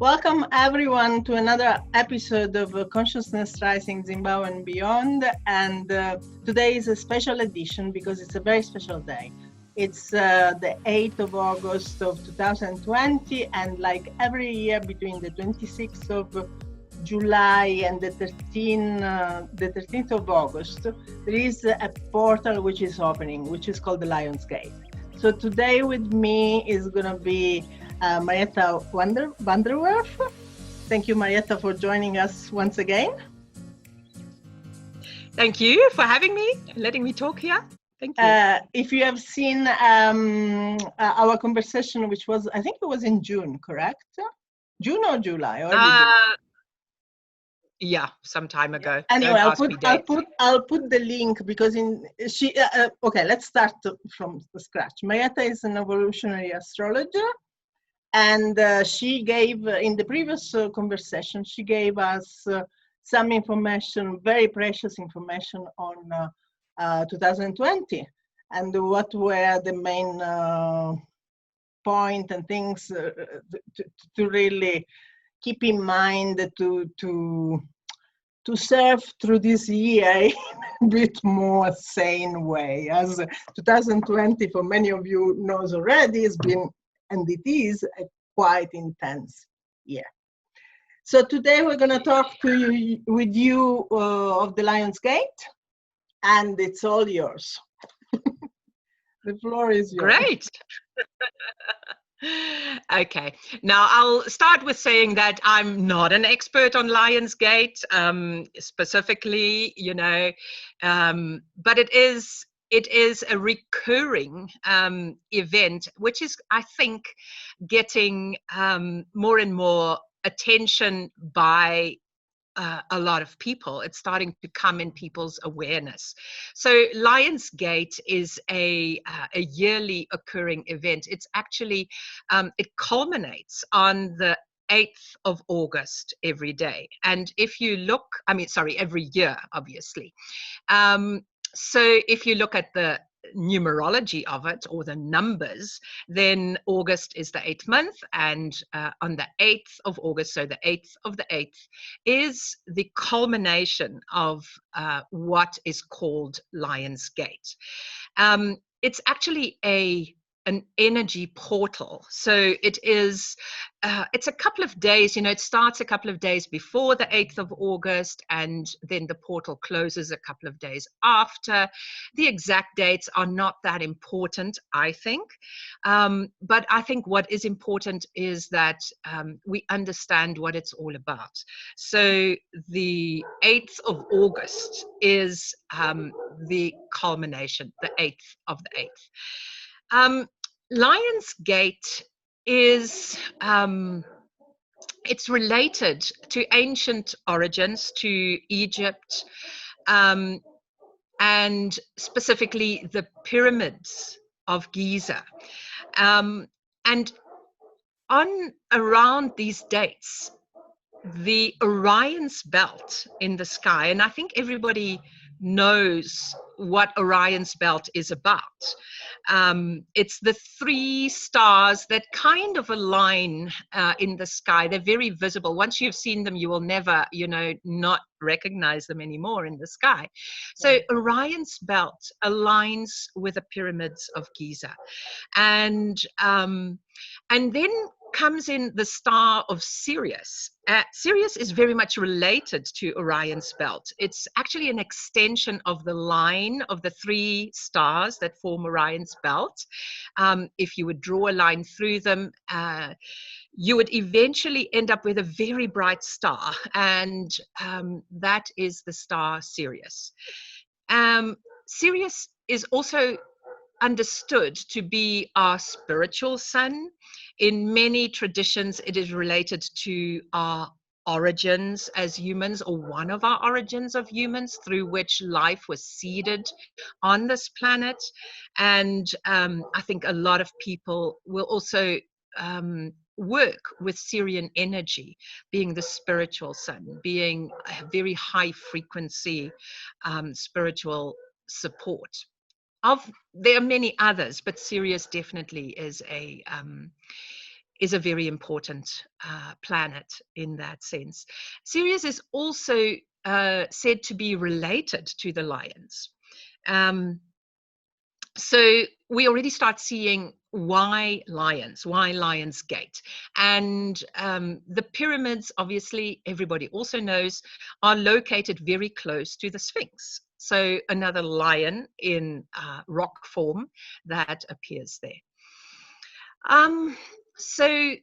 Welcome everyone to another episode of Consciousness Rising Zimbabwe and Beyond. And today is a special edition because it's a very special day. It's the 8th of August of 2020, and like every year between the 26th of July and the 13th of August, there is a portal which is opening, which is called the Lion's Gate. So today with me is going to be Marietta Werff. Thank you, Marietta, for joining us once again. Thank you for having me and letting me talk here. Thank you. If you have seen our conversation, which was, I think it was in June, correct? June or July? Yeah, some time ago. Anyway, I'll put the link because okay, let's start from the scratch. Marietta is an evolutionary astrologer, and she gave in the previous conversation, she gave us some information, very precious information on 2020 and what were the main point and things to really keep in mind to serve through this year in a bit more sane way. As 2020, for many of you knows already, has been, and it is, a quite intense year. So today we're going to talk with you of the Lion's Gate, and it's all yours. The floor is yours. Great. Okay, now I'll start with saying that I'm not an expert on Lion's Gate specifically, but it is a recurring event, which is, I think, getting more and more attention by a lot of people. It's starting to come in people's awareness. So Lion's Gate is a yearly occurring event. It's actually, it culminates on the 8th of August every day. And if you look, every year, obviously. So if you look at the numerology of it, or the numbers, then August is the 8th month, and on the 8th of August, so the 8th of the 8th, is the culmination of what is called Lion's Gate. It's actually an energy portal. So it is, it's a couple of days, it starts a couple of days before the 8th of August, and then the portal closes a couple of days after. The exact dates are not that important, I think. But I think what is important is that we understand what it's all about. So the 8th of August is the culmination, the 8th of the 8th. Lion's Gate is, it's related to ancient origins, to Egypt, and specifically the pyramids of Giza. And around these dates, the Orion's belt in the sky, and I think everybody knows what Orion's belt is about. It's the 3 stars that kind of align in the sky. They're very visible. Once you've seen them, you will never, not recognize them anymore in the sky. So Orion's belt aligns with the pyramids of Giza. And then comes in the star of Sirius. Sirius is very much related to Orion's belt. It's actually an extension of the line of the 3 stars that form Orion's belt. If you would draw a line through them, you would eventually end up with a very bright star, and that is the star Sirius. Sirius is also understood to be our spiritual sun. In many traditions, it is related to our origins as humans, or one of our origins of humans through which life was seeded on this planet. And I think a lot of people will also work with Sirian energy, being the spiritual sun, being a very high frequency spiritual support. There are many others, but Sirius definitely is is a very important planet in that sense. Sirius is also said to be related to the lions. So we already start seeing why Lion's Gate. And the pyramids, obviously, everybody also knows, are located very close to the Sphinx. So another lion in rock form that appears there. So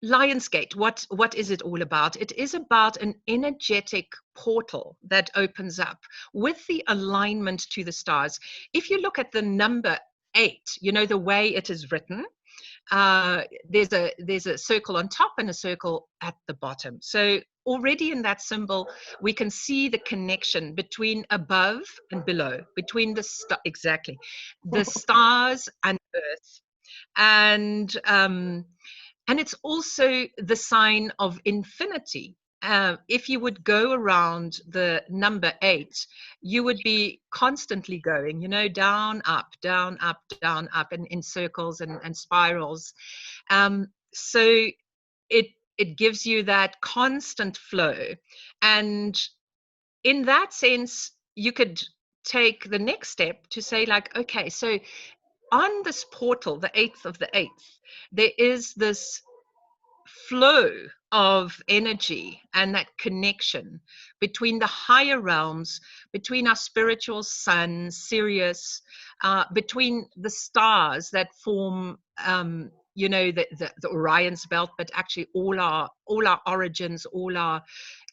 Lion's Gate, what is it all about? It is about an energetic portal that opens up with the alignment to the stars. If you look at the number 8, you know, the way it is written, there's a circle on top and a circle at the bottom. So already in that symbol, we can see the connection between above and below, between the the stars and Earth. And it's also the sign of infinity. If you would go around the number 8, you would be constantly going, you know, down, up, down, up, down, up, and in circles and spirals. So it gives you that constant flow. And in that sense, you could take the next step to say, like, okay, so on this portal, the 8th of the 8th, there is this flow of energy and that connection between the higher realms, between our spiritual sun, Sirius, between the stars that form, you know, the Orion's belt, but actually all our origins, all our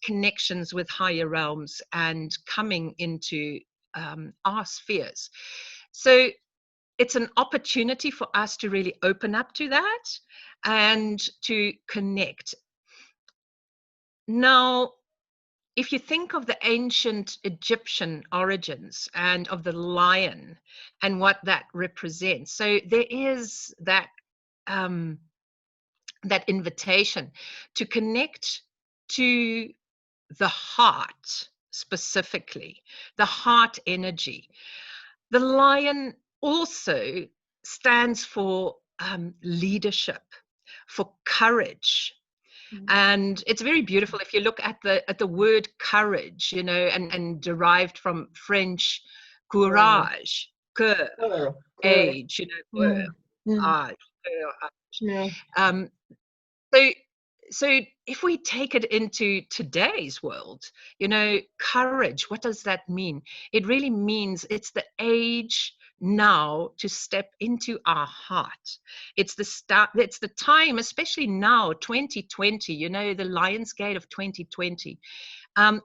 connections with higher realms and coming into our spheres. So it's an opportunity for us to really open up to that and to connect. Now, if you think of the ancient Egyptian origins and of the lion and what that represents, so there is that that invitation to connect to the heart, specifically the heart energy. The lion also stands for leadership, for courage. And it's very beautiful if you look at the word courage, you know, and derived from French courage, cœur, age, you know, âge, Yeah. So if we take it into today's world, you know, courage, what does that mean? It really means it's the age now to step into our heart. It's the time, especially now, 2020, you know, the Lion's Gate of 2020.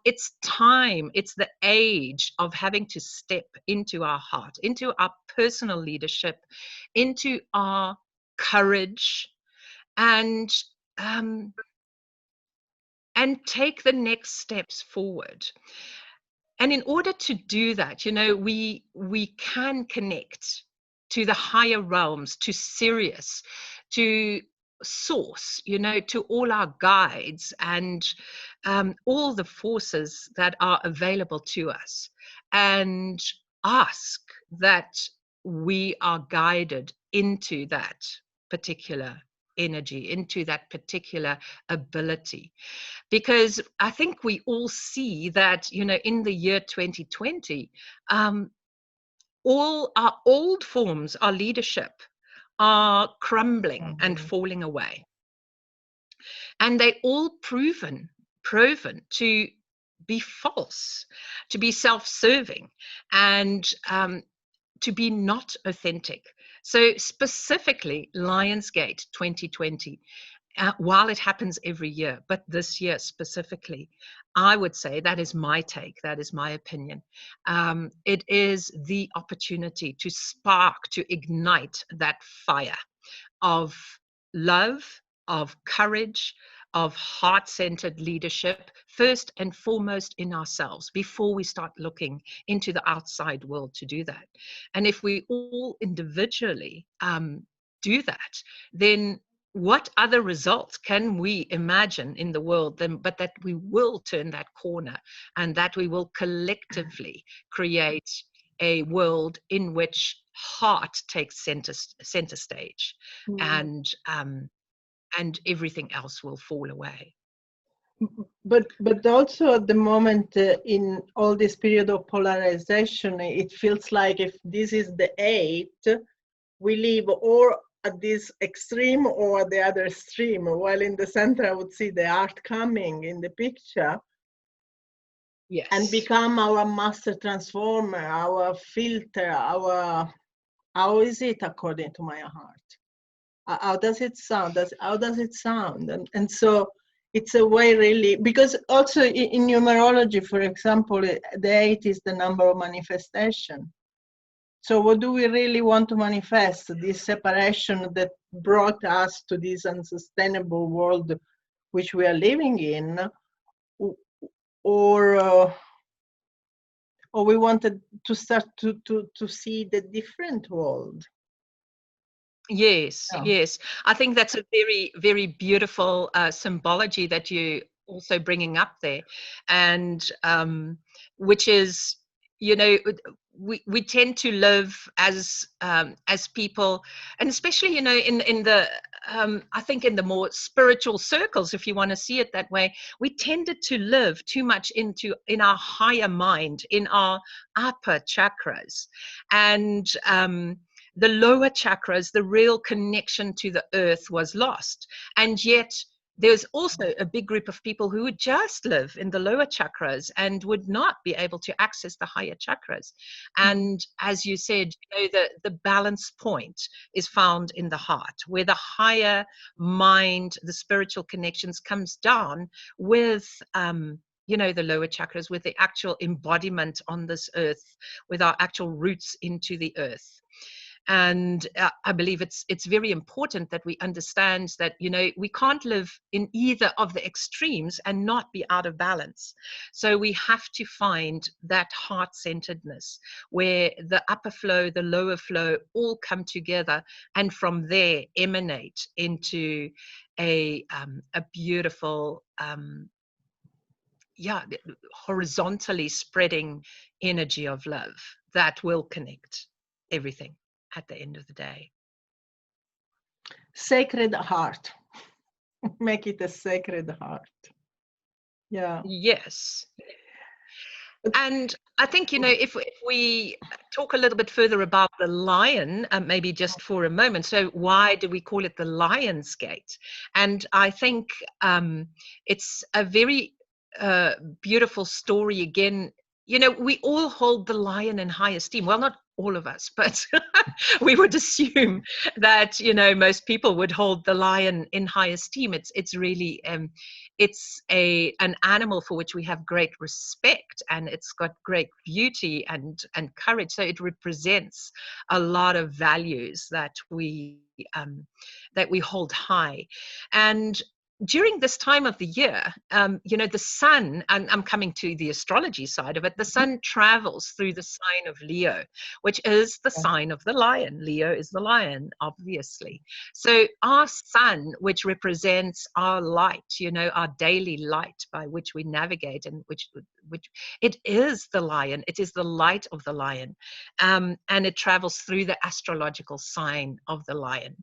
It's time, it's the age of having to step into our heart, into our personal leadership, into our courage, and take the next steps forward. And in order to do that, you know, we can connect to the higher realms, to Sirius, to source, you know, to all our guides and all the forces that are available to us, and ask that we are guided into that particular energy, into that particular ability. Because I think we all see that, you know, in the year 2020, all our old forms, our leadership, are crumbling and falling away. And they all proven to be false, to be self-serving, and to be not authentic. So specifically, Lionsgate 2020, while it happens every year, but this year specifically, I would say that is my take, that is my opinion. It is the opportunity to spark, to ignite that fire of love, of courage, of heart-centered leadership, first and foremost in ourselves, before we start looking into the outside world to do that. And if we all individually do that, then what other results can we imagine in the world but that we will turn that corner, and that we will collectively create a world in which heart takes center stage, and and everything else will fall away. But also at the moment in all this period of polarization, it feels like if this is the 8, we live or at this extreme or the other extreme. While in the center, I would see the art coming in the picture. Yes. And become our master transformer, our filter, how is it according to my heart? How does it sound? How does it sound? And so it's a way really, because also in numerology, for example, the 8 is the number of manifestation. So what do we really want to manifest? This separation that brought us to this unsustainable world which we are living in, or we wanted to start to see the different world. Yes, yes. I think that's a very, very beautiful symbology that you also bringing up there, and which is, you know, we tend to live as people, and especially, you know, in the I think in the more spiritual circles, if you want to see it that way, we tended to live too much in our higher mind, in our upper chakras, and the lower chakras, the real connection to the earth was lost. And yet there's also a big group of people who would just live in the lower chakras and would not be able to access the higher chakras. And as you said, you know, the balance point is found in the heart, where the higher mind, the spiritual connections comes down with you know, the lower chakras, with the actual embodiment on this earth, with our actual roots into the earth. And I believe it's very important that we understand that, you know, we can't live in either of the extremes and not be out of balance. So we have to find that heart-centeredness where the upper flow, the lower flow all come together, and from there emanate into a beautiful horizontally spreading energy of love that will connect everything at the end of the day. Sacred heart. Make it a sacred heart. Yeah. Yes. And I think, you know, if we talk a little bit further about the lion, maybe just for a moment. So why do we call it the Lion's Gate? And I think it's a very beautiful story again. You know, we all hold the lion in high esteem. Well, not all of us, but we would assume that, you know, most people would hold the lion in high esteem. It's really it's an animal for which we have great respect, and it's got great beauty and courage. So it represents a lot of values that we hold high. And during this time of the year, you know, the sun, and I'm coming to the astrology side of it, the sun travels through the sign of Leo, which is the sign of the lion. Leo is the lion, obviously. So our sun, which represents our light, you know, our daily light by which we navigate, and which it is the lion. It is the light of the lion, and it travels through the astrological sign of the lion.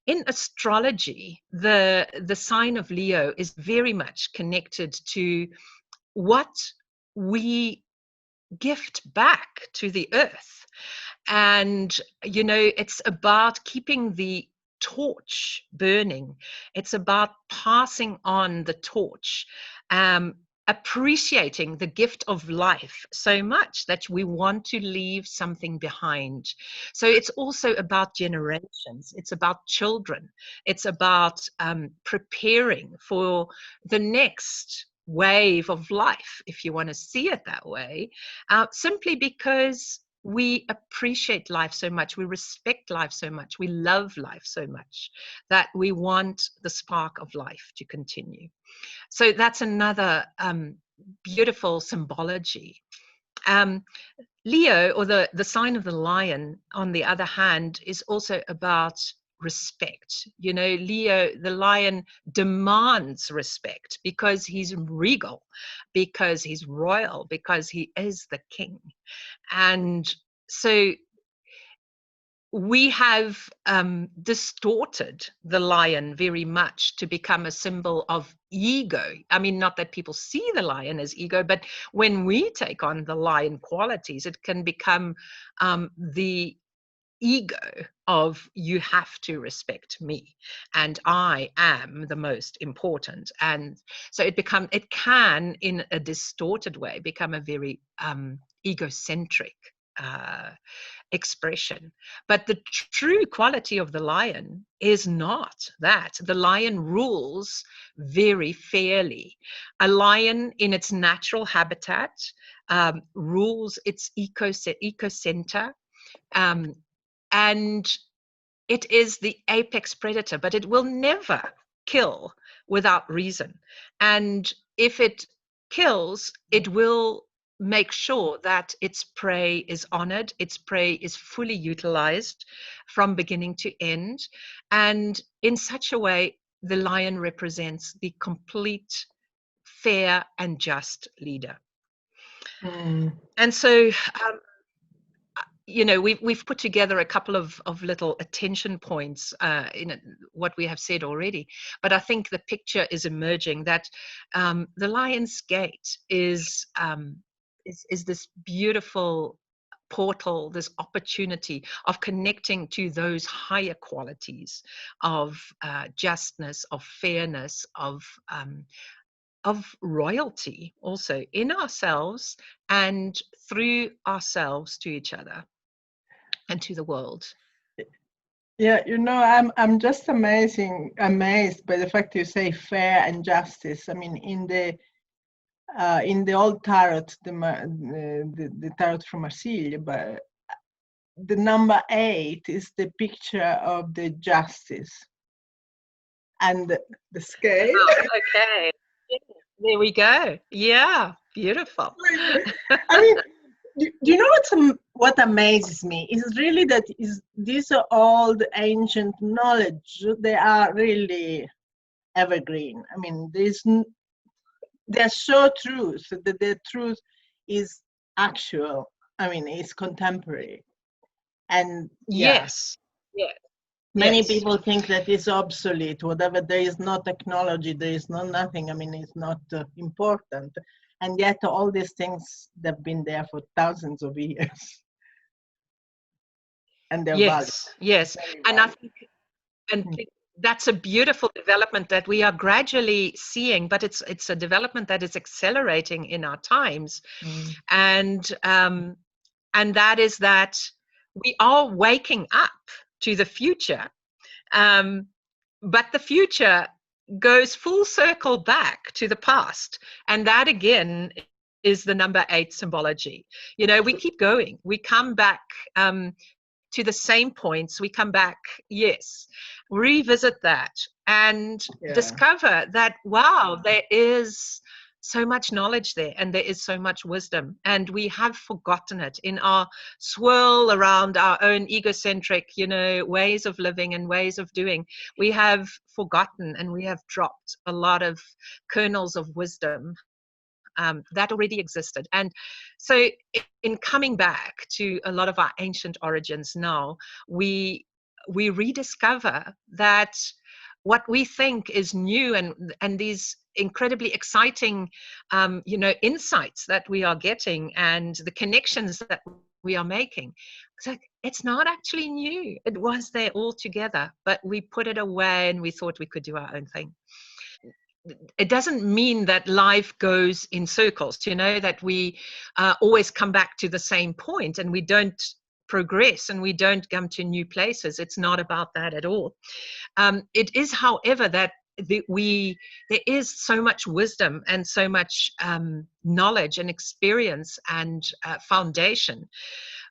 In astrology, the sign of Leo is very much connected to what we gift back to the earth. And, you know, it's about keeping the torch burning. It's about passing on the torch, appreciating the gift of life so much that we want to leave something behind. So it's also about generations. It's about children. It's about preparing for the next wave of life, if you want to see it that way, simply because we appreciate life so much, we respect life so much, we love life so much, that we want the spark of life to continue. So that's another beautiful symbology. Leo, or the sign of the lion, on the other hand, is also about respect. You know, Leo, the lion, demands respect because he's regal, because he's royal, because he is the king. And so we have distorted the lion very much to become a symbol of ego. I mean, not that people see the lion as ego, but when we take on the lion qualities, it can become the ego of you have to respect me and I am the most important. And so it can in a distorted way become a very egocentric expression. But the true quality of the lion is not that. The lion rules very fairly. A lion in its natural habitat rules its ecocenter, and it is the apex predator, but it will never kill without reason. And if it kills, it will make sure that its prey is honored, its prey is fully utilized from beginning to end. And in such a way, the lion represents the complete, fair, and just leader. And so, we've put together a couple of little attention points in what we have said already, but I think the picture is emerging that the Lion's Gate is this beautiful portal, this opportunity of connecting to those higher qualities of justness, of fairness, of royalty also in ourselves and through ourselves to each other and to the world. Yeah, I'm just amazed by the fact you say fair and justice. I mean, in the old tarot, the tarot from Marsiglia, but the number 8 is the picture of the justice and the scale. Oh, okay, there we go. Yeah, beautiful. I mean, do you know what amazes me is really that these are old ancient knowledge. They are really evergreen. I mean, they're so true. So that the truth is actual. I mean, it's contemporary. And yes, many people think that it's obsolete. Whatever, there is no technology, there is no nothing. I mean, it's not important. And yet all these things, they've been there for thousands of years. And they're valuable. Yes. And I think that's a beautiful development that we are gradually seeing, but it's a development that is accelerating in our times. And that is that we are waking up to the future, but the future goes full circle back to the past, and that again is the number 8 symbology. We keep going, we come back to the same points, we come back, revisit that and discover that, wow, there is so much knowledge there and there is so much wisdom, and we have forgotten it in our swirl around our own egocentric ways of living and ways of doing. We have forgotten and we have dropped a lot of kernels of wisdom that already existed. And so in coming back to a lot of our ancient origins now, we rediscover that what we think is new and these incredibly exciting insights that we are getting and the connections that we are making, it's not actually new. It was there all together, but we put it away and we thought we could do our own thing. It doesn't mean that life goes in circles, that we always come back to the same point and we don't progress and we don't come to new places. It's not about that at all. It is, however, that there is so much wisdom and so much knowledge and experience and foundation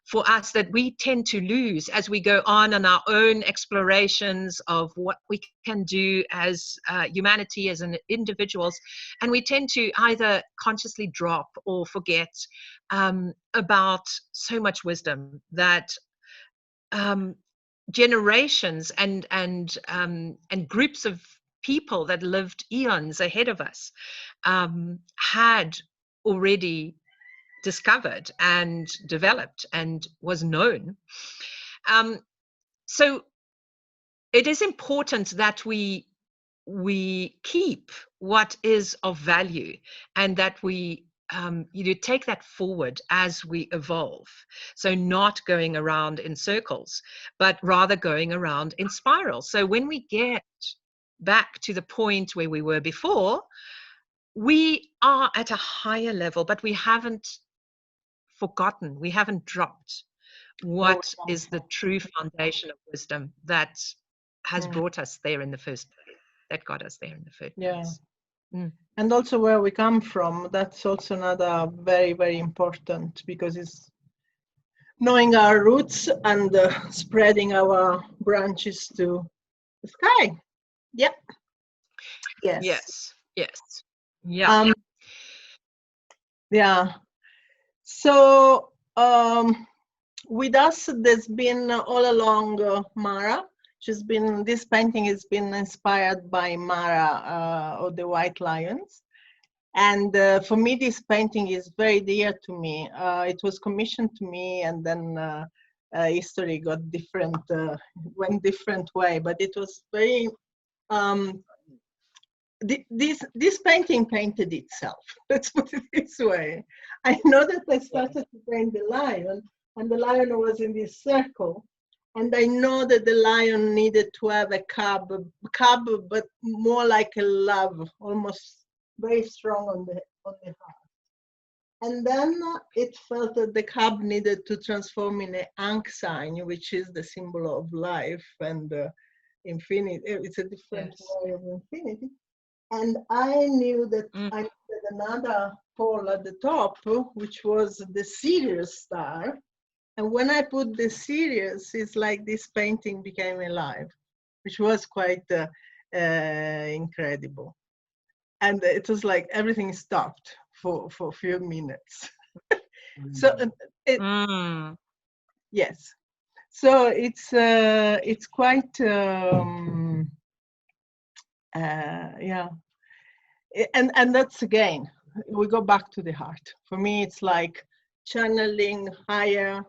for us that we tend to lose as we go on our own explorations of what we can do as humanity, as individuals, and we tend to either consciously drop or forget about so much wisdom that generations and groups of people that lived eons ahead of us had already discovered and developed and was known. So it is important that we keep what is of value, and that we take that forward as we evolve. So not going around in circles, but rather going around in spirals. So when we get back to the point where we were before, we are at a higher level, but we haven't forgotten, we haven't dropped what is the true foundation of wisdom that has brought us there in the first place, that got us there in the first place. And also where we come from, that's also another very, very important, because it's knowing our roots and spreading our branches to the sky. Yeah. Yes. Yeah. Yeah. So with us, there's been all along Mara. This painting has been inspired by Mara of the White Lions. And for me, this painting is very dear to me. It was commissioned to me, and then history got different, went different way. But it was very, this painting painted itself. Let's put it this way. I know that I started to paint the lion, and the lion was in this circle. And I know that the lion needed to have a cub, but more like a love, almost very strong on the heart. And then it felt that the cub needed to transform in an ankh sign, which is the symbol of life and infinity. It's a different way of infinity. And I knew that I needed another pole at the top, which was the Sirius star. And when I put the Sirius, it's like this painting became alive, which was quite incredible. And it was like everything stopped for a few minutes. So yes, so it's quite yeah, and that's again, we go back to the heart. For me, it's like channeling higher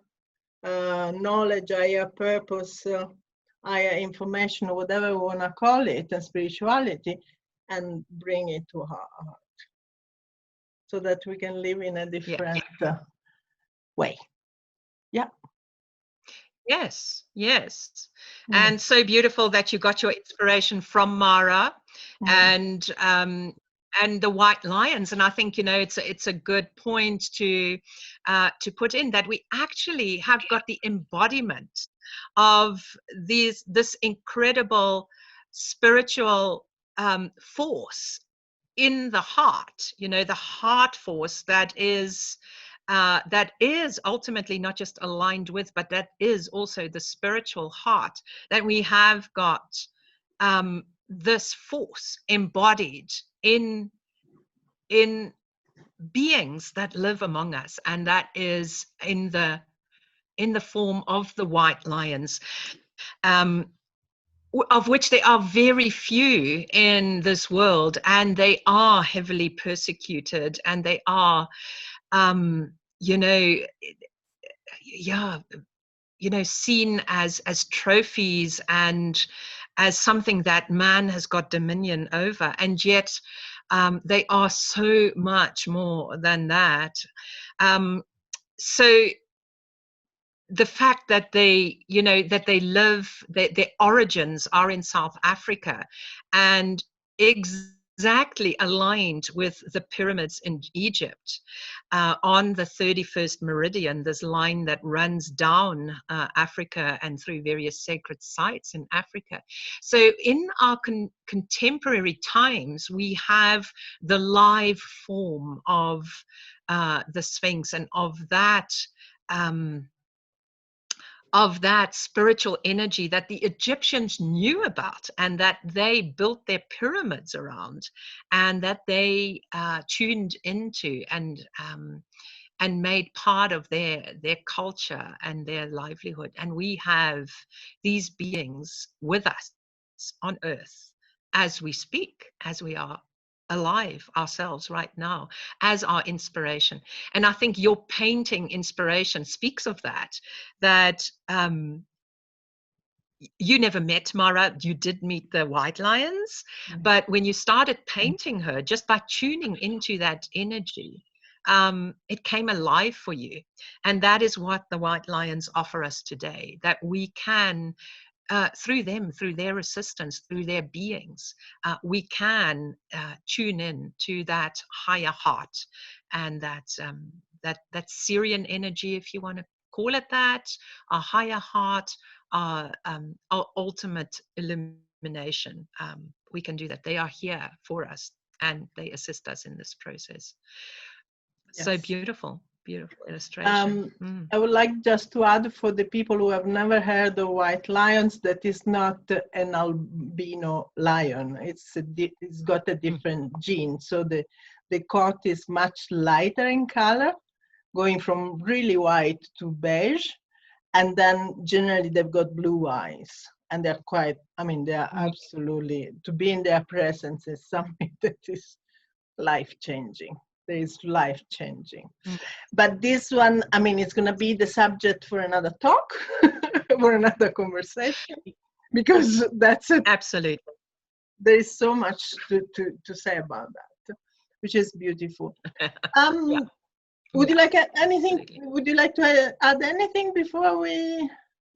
knowledge, higher purpose, higher information, or whatever we want to call it, and spirituality, and bring it to our heart, so that we can live in a different way. Yeah. Yes. And so beautiful that you got your inspiration from Mara and the White Lions. And I think, it's a good point to put in that we actually have got the embodiment of this incredible spiritual force in the heart, the heart force that is ultimately not just aligned with, but that is also the spiritual heart, that we have got this force embodied in beings that live among us, and that is in the form of the White Lions, of which there are very few in this world, and they are heavily persecuted, and they are seen as trophies and as something that man has got dominion over, and yet they are so much more than that. So the fact that they live, their origins are in South Africa, and exactly aligned with the pyramids in Egypt, on the 31st meridian, this line that runs down Africa and through various sacred sites in Africa. So in our contemporary times, we have the live form of the Sphinx, and of that spiritual energy that the Egyptians knew about, and that they built their pyramids around, and that they tuned into and made part of their culture and their livelihood. And we have these beings with us on earth as we speak, as we are alive ourselves right now, as our inspiration. And I think your painting inspiration speaks of that you never met Mara, you did meet the white lions, but when you started painting her, just by tuning into that energy, it came alive for you. And that is what the white lions offer us today, that we can, through them, through their assistance, through their beings, we can tune in to that higher heart and that Sirian energy, if you want to call it that, our higher heart, our ultimate illumination. We can do that. They are here for us, and they assist us in this process. Yes. So beautiful illustration. I would like just to add, for the people who have never heard of white lions, that is not an albino lion. It's got a different gene. So the coat is much lighter in color, going from really white to beige. And then generally they've got blue eyes. And they're quite, I mean, they are absolutely, to be in their presence is something that is life-changing. There is life-changing. But this one, I mean, it's going to be the subject for another talk, for another conversation, because that's it. Absolutely. There is so much to say about that, which is beautiful. Yeah. Would you like anything? Absolutely. Would you like to add anything before we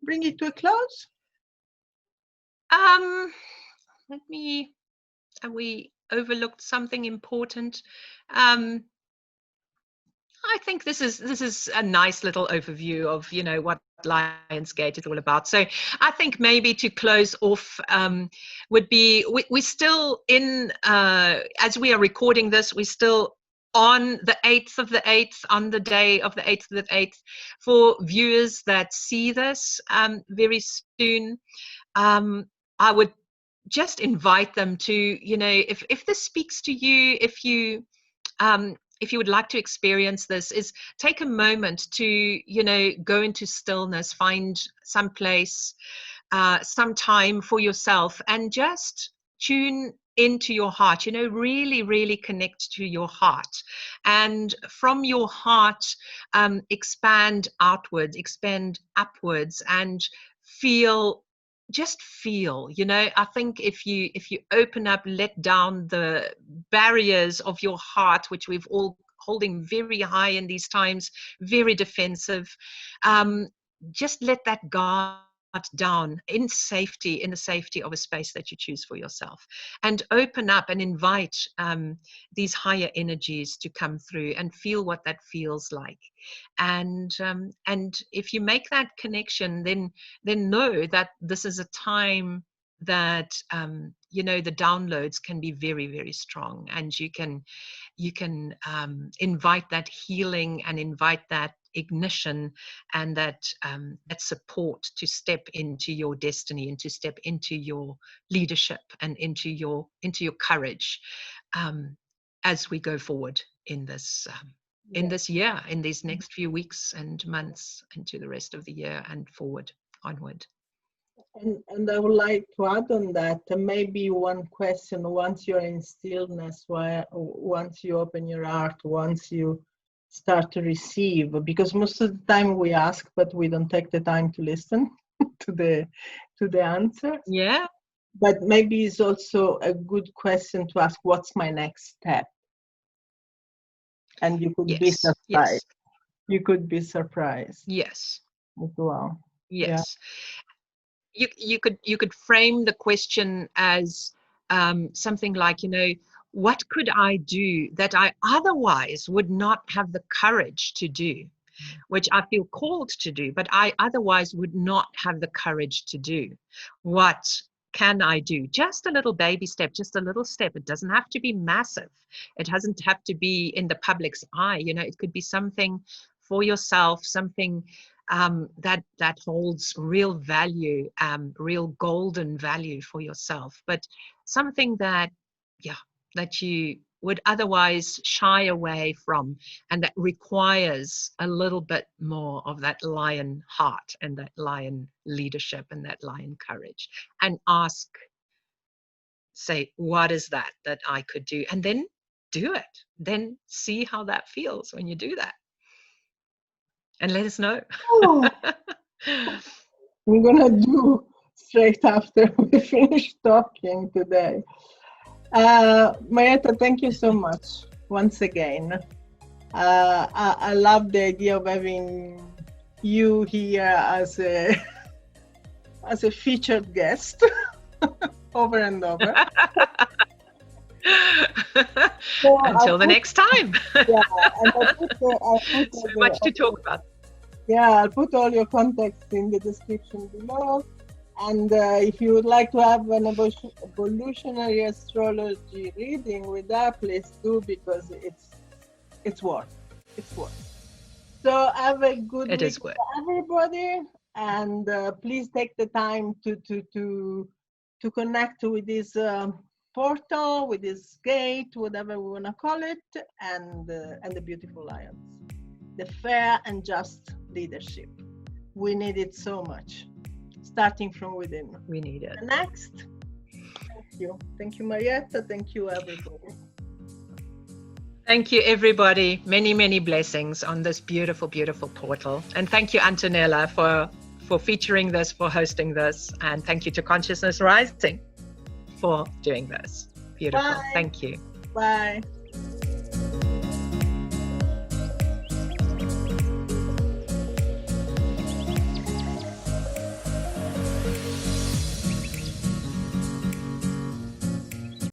bring it to a close? We overlooked something important. I think this is a nice little overview of, you know, what Lionsgate is all about. So I think maybe to close off would be, we're still in, as we are recording this, we're still on the 8th of the 8th, on the day of the 8th of the 8th, for viewers that see this very soon. I would just invite them to, you know, if this speaks to you, if you would like to experience this, is take a moment to, you know, go into stillness, find some place, some time for yourself, and just tune into your heart, you know, really, really connect to your heart. And from your heart, expand outwards, expand upwards, and just feel, you know. I think if you open up, let down the barriers of your heart, which we've all holding very high in these times, very defensive, just let that guard down in safety, in the safety of a space that you choose for yourself, and open up and invite these higher energies to come through and feel what that feels like. And if you make that connection, then know that this is a time that you know, the downloads can be very, very strong, and you can invite that healing and invite that ignition and that support to step into your destiny and to step into your leadership and into your courage as we go forward in this year, in these next few weeks and months, into the rest of the year and onward. And I would like to add on that, maybe one question: once you're in stillness, once you open your heart, once you start to receive, because most of the time we ask, but we don't take the time to listen to the answer. Yeah. But maybe it's also a good question to ask, what's my next step? And you could be surprised. Yes. You could be surprised. Yes. As well. Yes. Yeah. You could frame the question as something like, you know, what could I do that I otherwise would not have the courage to do, which I feel called to do, but I otherwise would not have the courage to do? What can I do? Just a little baby step, just a little step. It doesn't have to be massive. It doesn't have to be in the public's eye. You know, it could be something for yourself, something that holds real value, real golden value for yourself, but something that you would otherwise shy away from, and that requires a little bit more of that lion heart and that lion leadership and that lion courage. And say, what is that I could do? And then do it. Then see how that feels when you do that. And let us know. Oh, we're gonna do straight after we finish talking today. Marietta, thank you so much once again. I love the idea of having you here as a featured guest over and over. So until the next time. Yeah, and I put so much to talk about. Yeah, I'll put all your contacts in the description below. And if you would like to have an evolutionary astrology reading with her, please do, because it's worth. It's worth. So have a good week for everybody, and please take the time to connect with this portal, with this gate, whatever we want to call it, and the beautiful lions, the fair and just leadership. We need it so much, starting from within. We need it. Next. Thank you, Marietta. Thank you, everybody. Thank you, everybody. Many, many blessings on this beautiful, beautiful portal. And thank you, Antonella, for featuring this, for hosting this. And thank you to Consciousness Rising for doing this. Beautiful. Bye. Thank you. Bye.